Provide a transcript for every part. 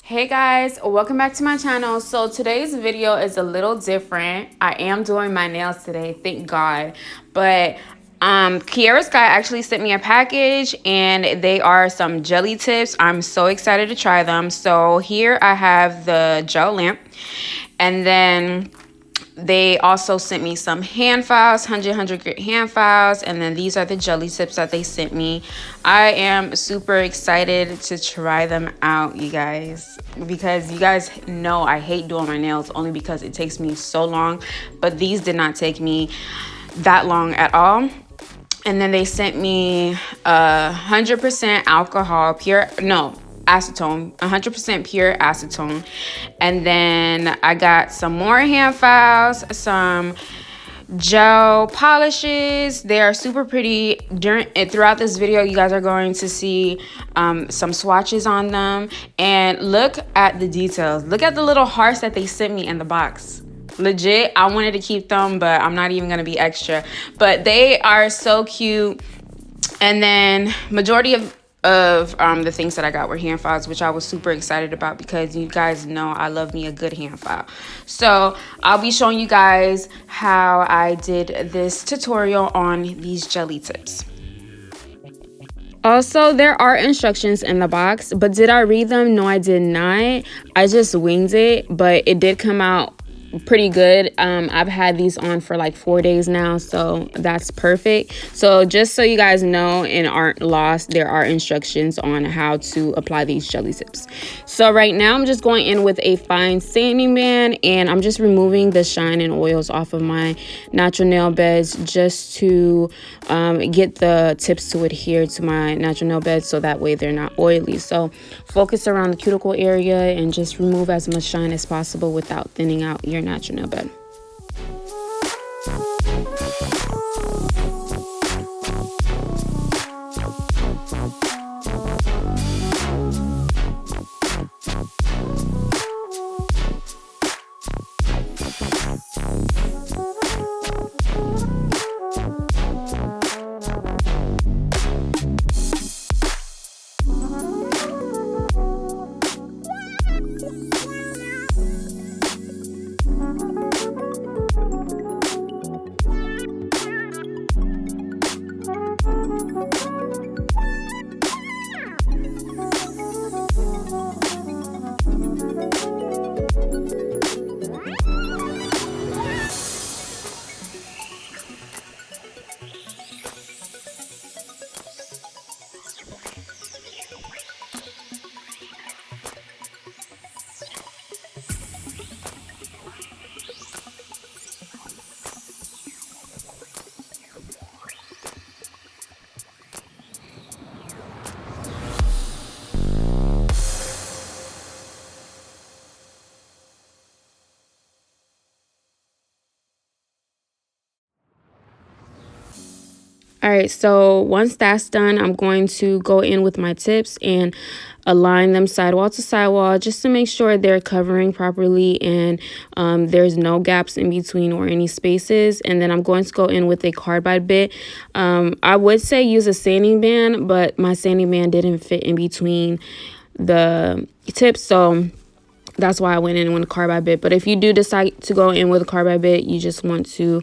Hey guys, welcome back to my channel. So today's video is a little different. I am doing my nails today, thank God. But Kiara's guy actually sent me a package and they are some jelly tips. I'm so excited to try them. So here I have the gel lamp, and then they also sent me some hand files, 100 grit hand files, and then these are the jelly tips that they sent me. I am super excited to try them out, you guys, because you guys know I hate doing my nails only because it takes me so long, but these did not take me that long at all. And then they sent me 100% alcohol, acetone, 100% pure acetone. And then I got some more hand files, some gel polishes. They are super pretty. Throughout this video, you guys are going to see some swatches on them. And look at the details. Look at the little hearts that they sent me in the box. Legit, I wanted to keep them, but I'm not even gonna be extra. But they are so cute. And then majority of the things that I got were hand files, which I was super excited about because you guys know I love me a good hand file. So I'll be showing you guys how I did this tutorial on these jelly tips. Also, there are instructions in the box, but did I read them? No, I did not. I just winged it, but it did come out pretty good. I've had these on for like 4 days now, so that's perfect. So just so you guys know and aren't lost, there are instructions on how to apply these jelly tips. So right now I'm just going in with a fine sanding band, and I'm just removing the shine and oils off of my natural nail beds just to get the tips to adhere to my natural nail beds, so that way they're not oily. So focus around the cuticle area and just remove as much shine as possible without thinning out your natural nail bed. All right, so once that's done, I'm going to go in with my tips and align them sidewall to sidewall just to make sure they're covering properly and there's no gaps in between or any spaces. And then I'm going to go in with a carbide bit. I would say use a sanding band, but my sanding band didn't fit in between the tips, so that's why I went in with a carbide bit. But if you do decide to go in with a carbide bit, you just want to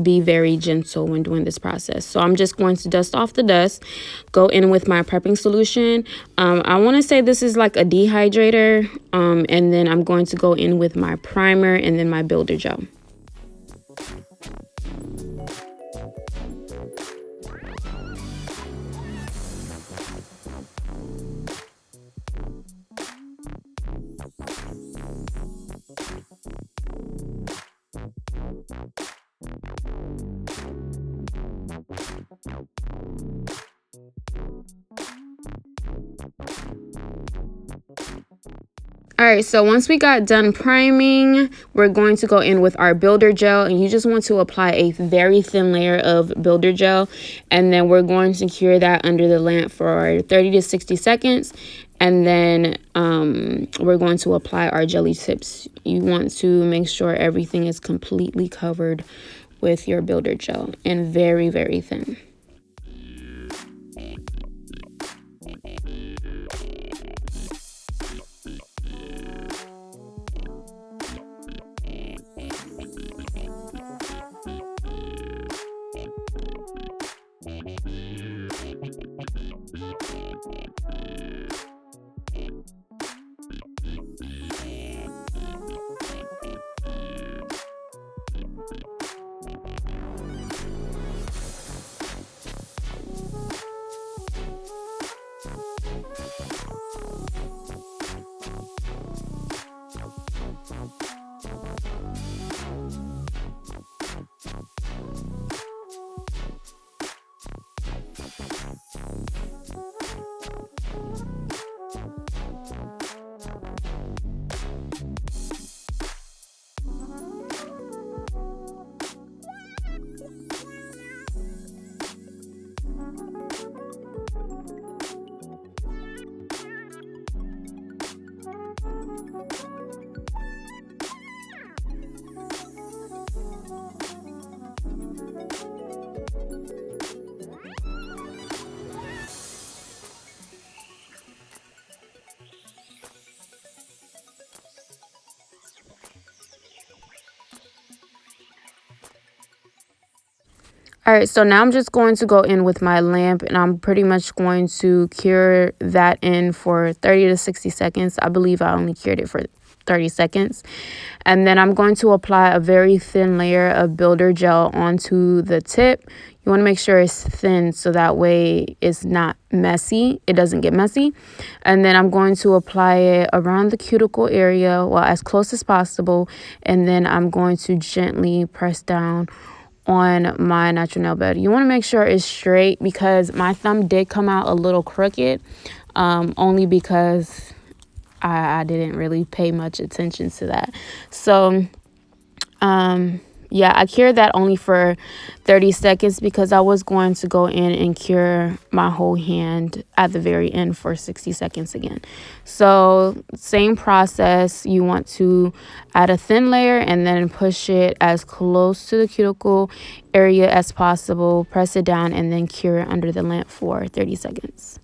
be very gentle when doing this process. So I'm just going to dust off the dust, go in with my prepping solution. I want to say this is like a dehydrator. And then I'm going to go in with my primer and then my builder gel. All right, so once we got done priming, we're going to go in with our builder gel, and you just want to apply a very thin layer of builder gel, and then we're going to cure that under the lamp for 30 to 60 seconds, and then we're going to apply our jelly tips. You want to make sure everything is completely covered with your builder gel and very, very thin. All right, so now I'm just going to go in with my lamp, and I'm pretty much going to cure that in for 30 to 60 seconds. I believe I only cured it for 30 seconds. And then I'm going to apply a very thin layer of builder gel onto the tip. You want to make sure it's thin so that way it's not messy. It doesn't get messy. And then I'm going to apply it around the cuticle area, well, as close as possible. And then I'm going to gently press down on my natural nail bed. You want to make sure it's straight because my thumb did come out a little crooked, only because I didn't really pay much attention to that. So yeah, I cured that only for 30 seconds because I was going to go in and cure my whole hand at the very end for 60 seconds again. So same process. You want to add a thin layer and then push it as close to the cuticle area as possible. Press it down and then cure it under the lamp for 30 seconds.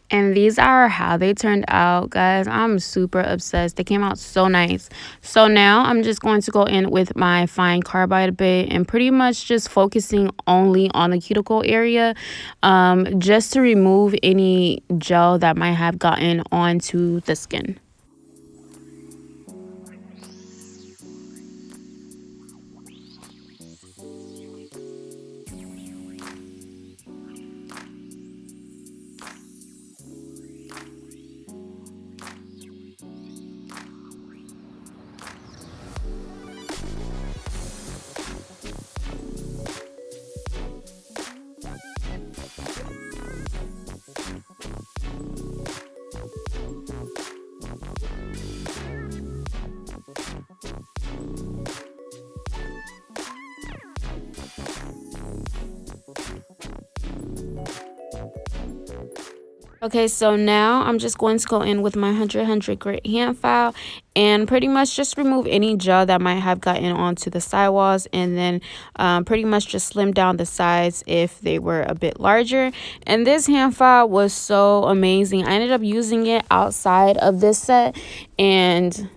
And these are how they turned out, guys. I'm super obsessed. They came out so nice. So now I'm just going to go in with my fine carbide bit and pretty much just focusing only on the cuticle area, just to remove any gel that might have gotten onto the skin. Okay, so now I'm just going to go in with my 100 grit hand file and pretty much just remove any gel that might have gotten onto the sidewalls, and then pretty much just slim down the sides if they were a bit larger. And this hand file was so amazing. I ended up using it outside of this set and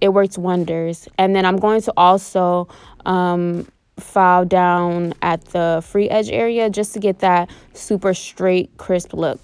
it works wonders. And then I'm going to also file down at the free edge area just to get that super straight, crisp look.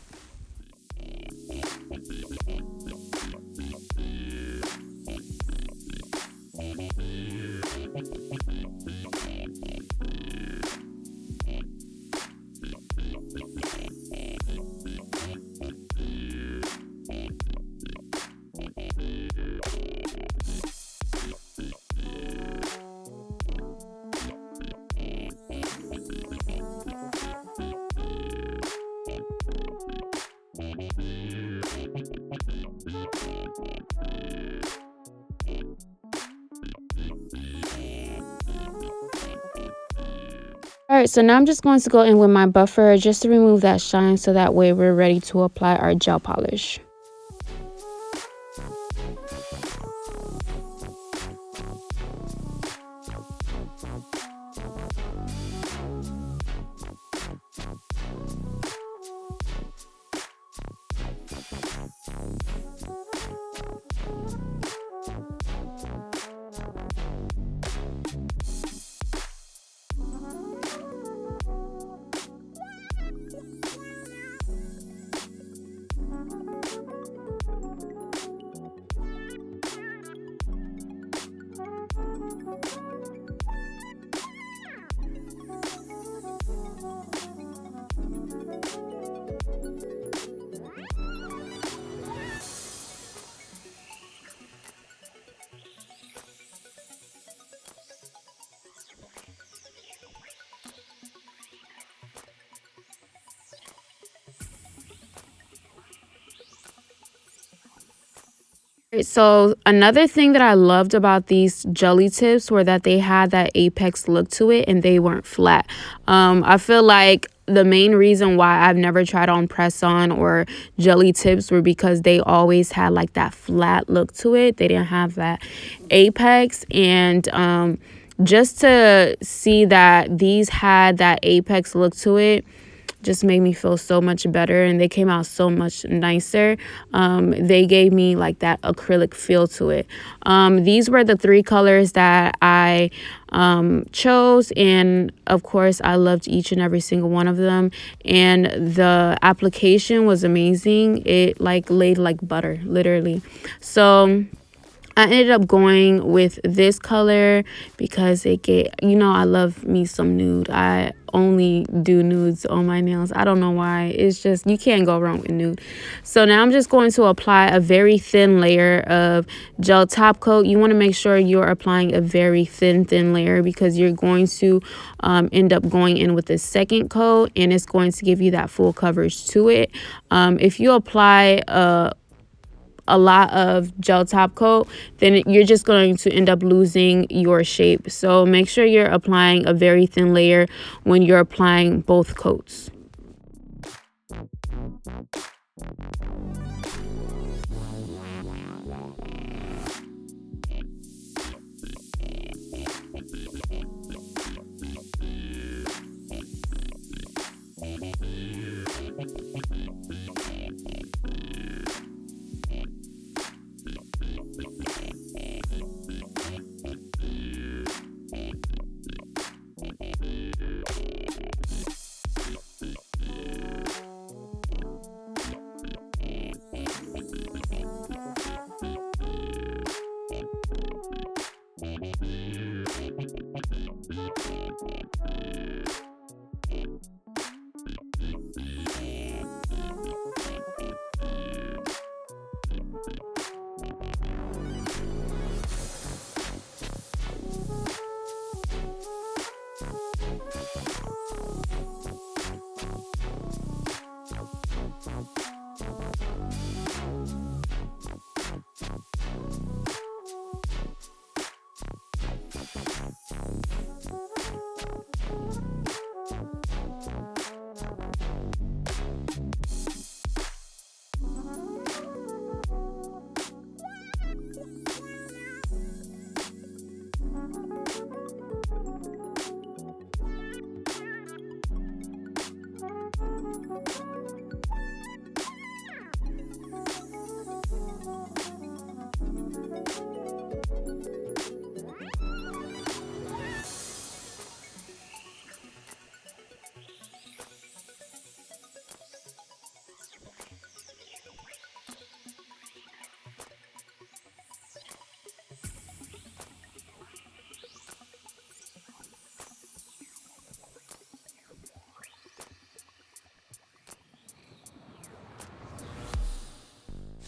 All right, so now I'm just going to go in with my buffer just to remove that shine so that way we're ready to apply our gel polish. So another thing that I loved about these jelly tips were that they had that apex look to it and they weren't flat. I feel like the main reason why I've never tried on press on or jelly tips were because they always had like that flat look to it. They didn't have that apex, and just to see that these had that apex look to it just made me feel so much better, and they came out so much nicer. They gave me like that acrylic feel to it. These were the three colors that I chose, and of course I loved each and every single one of them, and the application was amazing. It like laid like butter, literally. So I ended up going with this color because it get, you know, I love me some nude. I only do nudes on my nails. I don't know why. It's just, you can't go wrong with nude. So now I'm just going to apply a very thin layer of gel top coat. You want to make sure you're applying a very thin layer because you're going to end up going in with the second coat, and it's going to give you that full coverage to it. If you apply a lot of gel top coat, then you're just going to end up losing your shape. So make sure you're applying a very thin layer when you're applying both coats.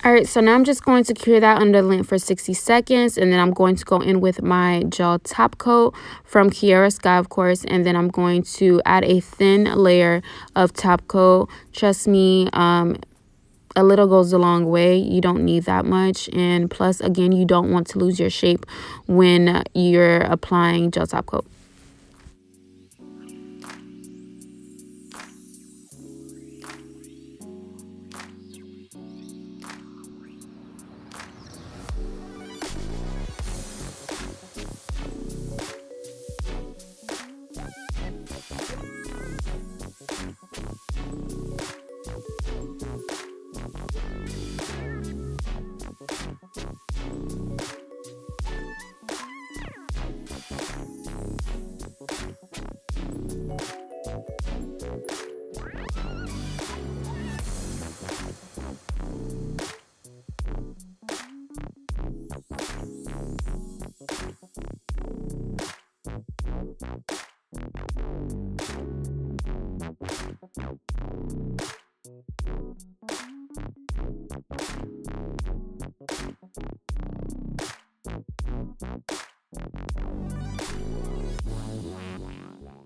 All right, so now I'm just going to cure that under the lint for 60 seconds, and then I'm going to go in with my gel top coat from Kiara Sky, of course, and then I'm going to add a thin layer of top coat. Trust me, a little goes a long way. You don't need that much, and plus, again, you don't want to lose your shape when you're applying gel top coat.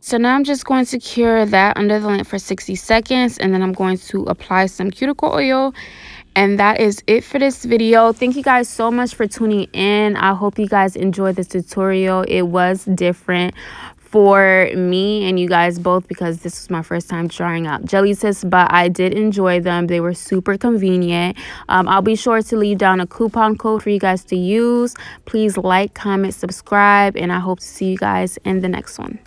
So now I'm just going to cure that under the lint for 60 seconds, and then I'm going to apply some cuticle oil. And that is it for this video. Thank you guys so much for tuning in. I hope you guys enjoyed this tutorial. It was different for me and you guys both because this was my first time trying out jelly tips, but I did enjoy them. They were super convenient. I'll be sure to leave down a coupon code for you guys to use. Please like, comment, subscribe, and I hope to see you guys in the next one.